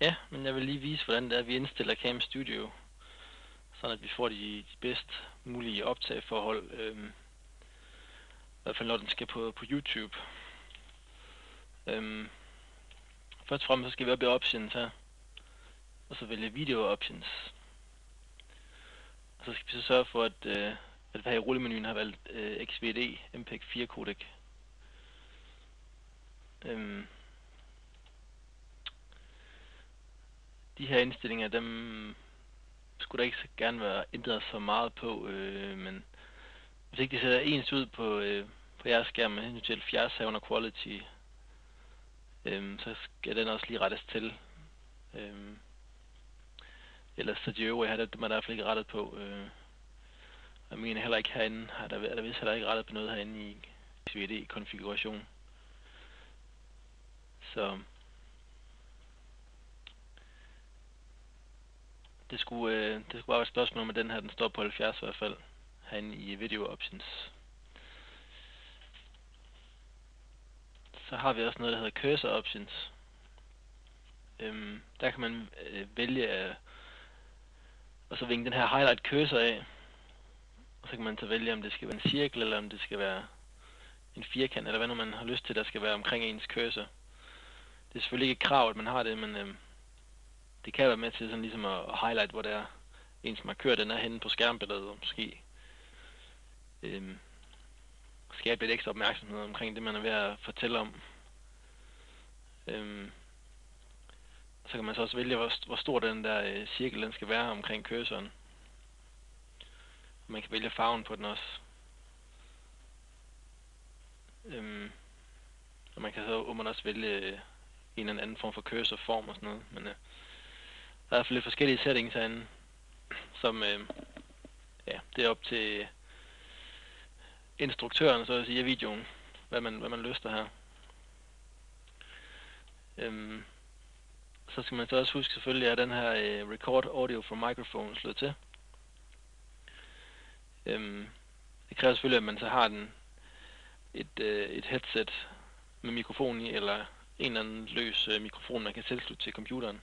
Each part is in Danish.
Ja, men jeg vil lige vise, hvordan det er, vi indstiller Cam Studio, sådan at vi får de bedst mulige optageforhold, i hvert fald når den skal på YouTube. Først og fremmest så skal vi op i options her, og så vælge video options. Og så skal vi så sørge for, at her i rullemenuen har valgt XVD MPEG 4 codec. De her indstillinger, dem skulle der ikke så gerne være ændret så meget på, men hvis ikke de ser ens ud på jeres skærm med hensyn til fjernsaven quality, så skal den også lige rettes til. Ellers så de øvrige her, dem er der i hvert fald ikke rettet på. Jeg mener heller ikke herinde, er der vist heller ikke rettet på noget herinde i XVD-konfiguration. Så det skulle bare være et spørgsmål om, at den her, den står på 70 i hvert fald, herinde i video options. Så har vi også noget, der hedder cursor options. Der kan man vælge at og så vinge den her highlight cursor af. Og så kan man så vælge, om det skal være en cirkel, eller om det skal være en firkant, eller hvad nu man har lyst til, der skal være omkring ens cursor. Det er selvfølgelig ikke et krav, at man har det, men det kan være med til sådan ligesom at highlight, hvor det er ens markør, den er henne på skærmbilledet, og måske skabe lidt ekstra opmærksomhed omkring det, man er ved at fortælle om. Så kan man så også vælge, hvor stor den der cirkel den skal være omkring cursoren. Og man kan vælge farven på den også. Og man kan så også vælge en eller anden form for cursorform og sådan noget. Men der er i hvert fald lidt forskellige settings herinde, som det er op til instruktøren, så at sige, af videoen, hvad man lyster her. Så skal man så også huske selvfølgelig, at den her record audio from microphone slået til. Det kræver selvfølgelig, at man så har et headset med mikrofon i, eller en eller anden løs mikrofon, man kan tilslutte til computeren.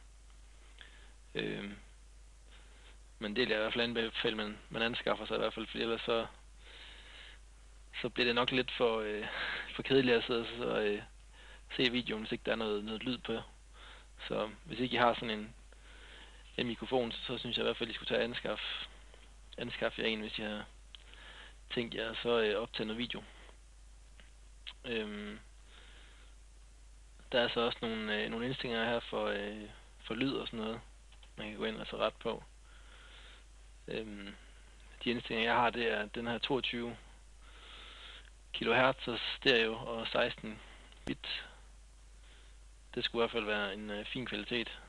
Men det er i hvert fald anbefale, man anskaffer sig i hvert fald, for ellers så bliver det nok lidt for kedeligt at sidde og se videoen, hvis ikke der er noget lyd på. Så hvis ikke I har sådan en mikrofon, så synes jeg i hvert fald, I skulle tage anskaffe jer en, hvis I har tænkt jer så optage noget video. Der er så også nogle indstillinger her for lyd og sådan noget, man kan gå ind og så rette på. De indstillinger jeg har, det er den her 22 kHz stereo og 16 bit. Det skulle i hvert fald være en fin kvalitet.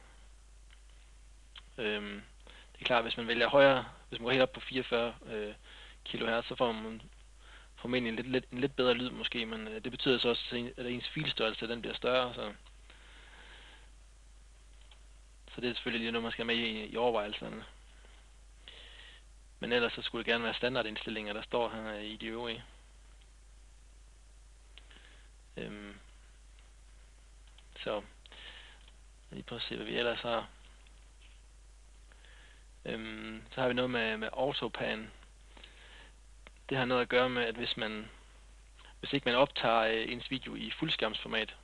Det er klart, hvis man vælger højere, hvis man går helt op på 44 kHz, så får man formentlig en lidt bedre lyd måske, men det betyder så også, at ens filstørrelse den bliver større. Så det er selvfølgelig lige noget, man skal have med i overvejelserne. Men ellers så skulle det gerne være standardindstillinger, der står her i de øvrige. Så lige prøve at se, hvad vi ellers har. Så har vi noget med autopan. Det har noget at gøre med, at hvis ikke man optager ens video i fuldskærmsformat,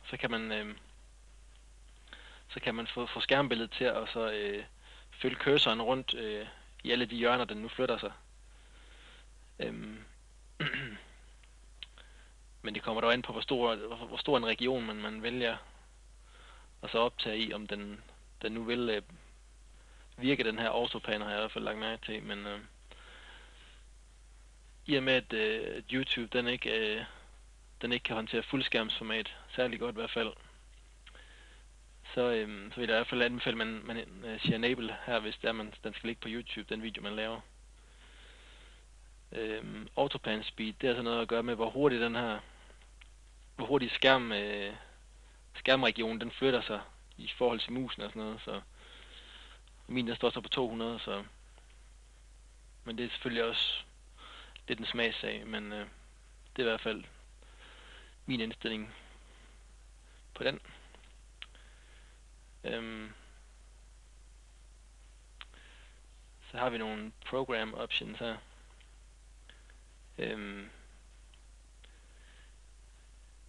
så kan man få skærmbilledet til at så følge cursoren rundt i alle de hjørner, den nu flytter sig. Men det kommer dog an på, hvor stor en region man vælger at så optage i, om den nu vil virke, den her autopan, har jeg i hvert fald lagt mærke til, men i og med, at YouTube den ikke kan håndtere fuldskærmsformat, særlig godt i hvert fald, så vil jeg i hvert fald anbefale, at man siger enable her, hvis det er, den skal ligge på YouTube, den video, man laver. Autopan speed, det er altså noget at gøre med, hvor hurtigt skærmregionen den flytter sig i forhold til musen og sådan noget, så min der står så på 200, så men det er selvfølgelig også lidt en smagssag, men det er i hvert fald min indstilling på den. Så har vi nogle program options her.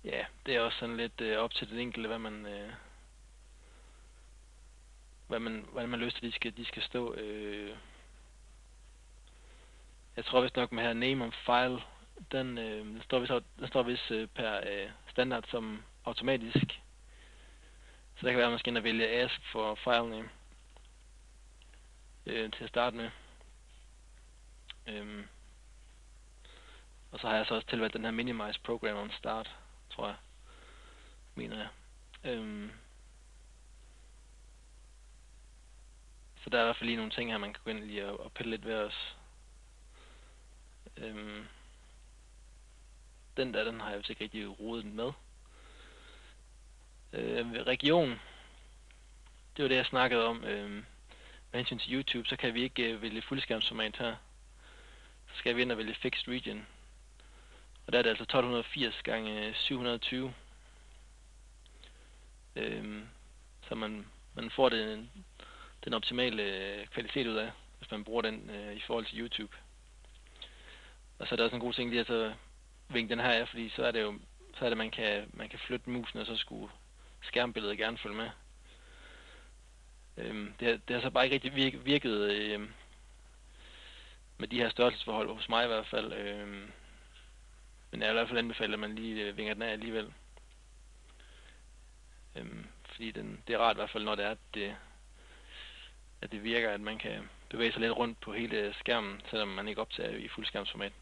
Ja, det er også sådan lidt op til den enkelte, hvordan man har lyst til, de skal stå. Jeg tror vist nok med her name on file, den står vist per standard som automatisk. Så der kan være, at man skal ind og vælge ask for file name til at starte med. Og så har jeg så også tilvalgt den her minimize program on start, tror jeg, mener jeg. Så der er i hvert fald lige nogle ting her, man kan gå ind lige og pille lidt ved os. Den har jeg vist ikke rigtig rodet med. Region, det var det, jeg snakkede om. Med hensyn til YouTube, så kan vi ikke vælge fuldskærmsformat her. Så skal vi ind og vælge Fixed Region. Og der er det altså 1280 gange 720. Så man får den optimale kvalitet ud af, hvis man bruger den i forhold til YouTube. Og så er der også en god ting lige at så vinke den her af, fordi så er det man kan flytte musen, og så skulle skærmbilledet gerne følge med. Det har så bare ikke rigtig virket med de her størrelsesforhold, hos mig i hvert fald. Men jeg vil i hvert fald anbefale, at man lige vinger den af alligevel. Fordi det er rart i hvert fald, når det er, at det virker, at man kan bevæge sig lidt rundt på hele skærmen, selvom man ikke optager i fuldskærmsformat.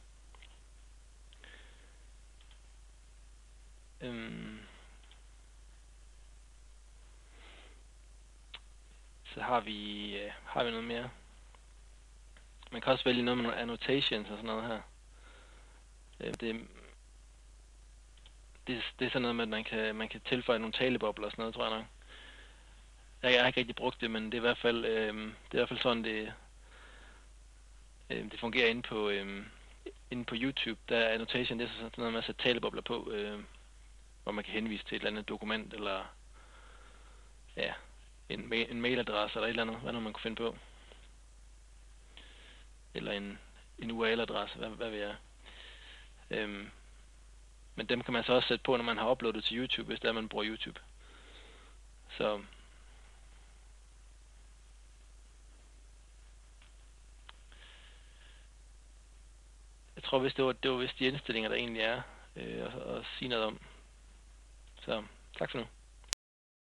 Så har vi noget mere. Man kan også vælge noget med nogle annotations og sådan noget her. Det er sådan noget med, at man kan tilføje nogle talebobler og sådan noget, tror jeg nok. Jeg har ikke rigtig brugt det, men det er i hvert fald sådan, det fungerer inde på YouTube. Der er annotation, det er sådan noget med at sætte talebobler på, hvor man kan henvise til et eller andet dokument, eller ja, en mailadresse, eller et eller andet, hvad nu man kunne finde på. Eller en URL-adresse, hvad ved jeg. Men dem kan man så også sætte på, når man har uploadet til YouTube, hvis det er, man bruger YouTube. Så jeg tror, hvis det var vist de indstillinger, der egentlig er at sige noget om. Så tak for nu.